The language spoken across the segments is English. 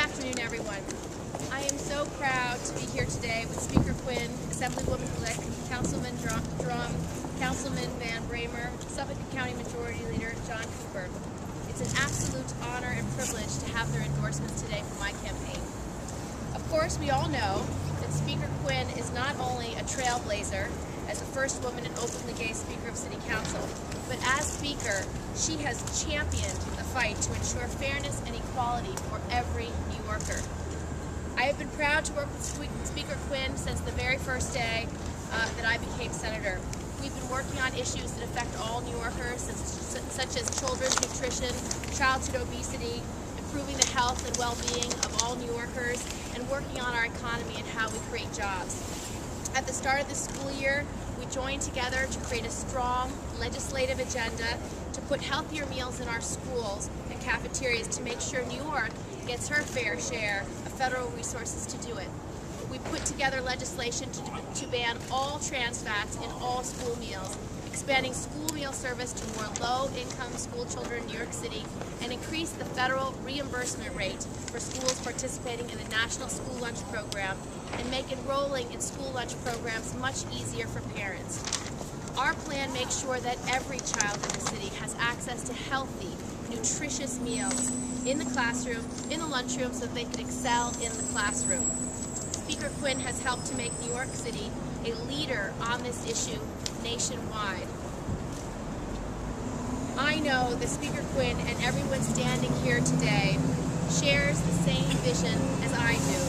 afternoon, everyone. I am so proud to be here today with Speaker Quinn, Assemblywoman-elect Councilman Drum, Councilman Van Bramer, Suffolk County Majority Leader John Cooper. It's an absolute honor and privilege to have their endorsements today for my campaign. Of course, we all know that Speaker Quinn is not only a trailblazer as the first woman and openly gay Speaker of City Council, but as Speaker, she has championed the fight to ensure fairness and equality for every New Yorker. I have been proud to work with Speaker Quinn since the very first day that I became Senator. We've been working on issues that affect all New Yorkers, such as children's nutrition, childhood obesity, improving the health and well-being of all New Yorkers, and working on our economy and how we create jobs. At the start of the school year, we joined together to create a strong legislative agenda to put healthier meals in our schools and cafeterias to make sure New York gets her fair share of federal resources to do it. We put together legislation to ban all trans fats in all school meals, expanding school meal service to more low-income school children in New York City, and increase the federal reimbursement rate for schools participating in the National School Lunch Program, and make enrolling in school lunch programs much easier for parents. Our plan makes sure that every child in the city has access to healthy, nutritious meals in the classroom, in the lunchroom, so that they can excel in the classroom. Speaker Quinn has helped to make New York City a leader on this issue nationwide. I know that Speaker Quinn and everyone standing here today shares the same vision as I do.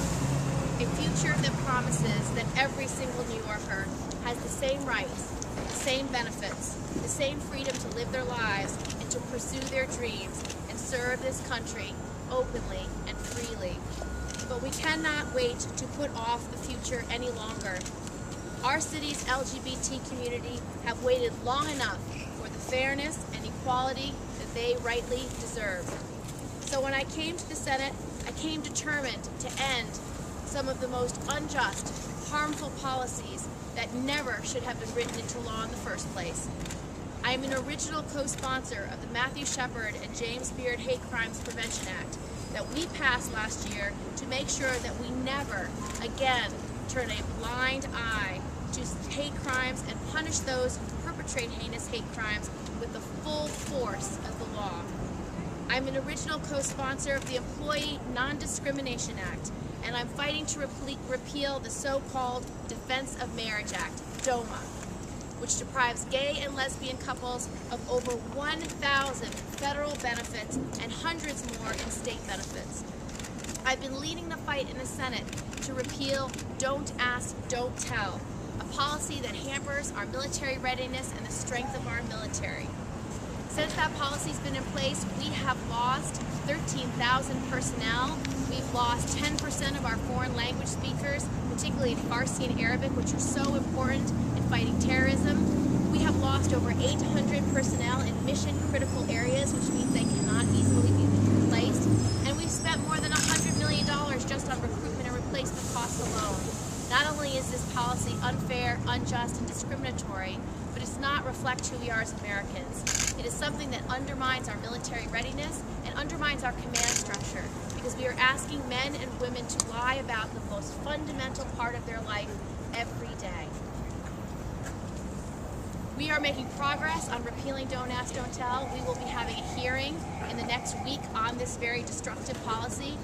A future that promises that every single New Yorker has the same rights, the same benefits, the same freedom to live their lives and to pursue their dreams and serve this country openly and freely. But we cannot wait to put off the future any longer. Our city's LGBT community have waited long enough for the fairness and equality that they rightly deserve. So when I came to the Senate, I came determined to end some of the most unjust, harmful policies that never should have been written into law in the first place. I am an original co-sponsor of the Matthew Shepard and James Beard Hate Crimes Prevention Act that we passed last year to make sure that we never again turn a blind eye to hate crimes and punish those who perpetrate heinous hate crimes with the full force of the law. I'm an original co-sponsor of the Employee Non-Discrimination Act, and I'm fighting to repeal the so-called Defense of Marriage Act, DOMA, which deprives gay and lesbian couples of over 1,000 federal benefits and hundreds more in state benefits. I've been leading the fight in the Senate to repeal Don't Ask, Don't Tell, a policy that hampers our military readiness and the strength of our military. Since that policy's been in place, we have lost 13,000 personnel. We've lost 10% of our foreign language speakers, particularly in Farsi and Arabic, which are so important in fighting terrorism. We have lost over 800 personnel in mission-critical areas, which means they cannot easily be replaced. And we've spent more than $100 million just on recruitment and replacement costs alone. Not only is this policy unfair, unjust, and discriminatory, but it does not reflect who we are as Americans. It is something that undermines our military readiness and undermines our command structure, because we are asking men and women to lie about the most fundamental part of their life every day. We are making progress on repealing Don't Ask, Don't Tell. We will be having a hearing in the next week on this very destructive policy,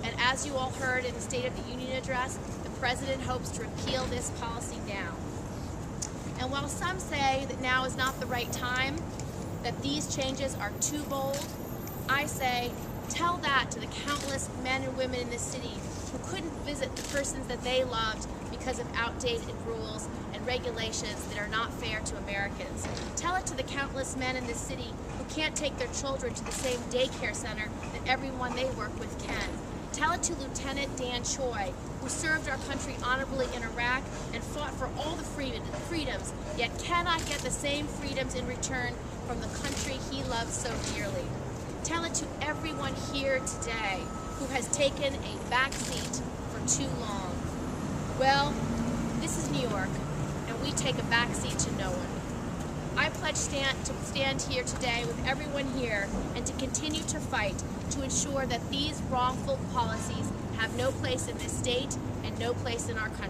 and as you all heard in the State of the Union address, the President hopes to repeal this policy now. And while some say that now is not the right time, that these changes are too bold, I say, tell that to the countless men and women in this city who couldn't visit the persons that they loved because of outdated rules and regulations that are not fair to Americans. Tell it to the countless men in this city who can't take their children to the same daycare center that everyone they work with can. Tell it to Lieutenant Dan Choi, who served our country honorably in Iraq and fought for all the freedoms, yet cannot get the same freedoms in return from the country he loves so dearly. Tell it to everyone here today who has taken a back seat for too long. Well, this is New York, and we take a back seat to no one. I pledge to stand here today with everyone here and to continue to fight to ensure that these wrongful policies have no place in this state and no place in our country.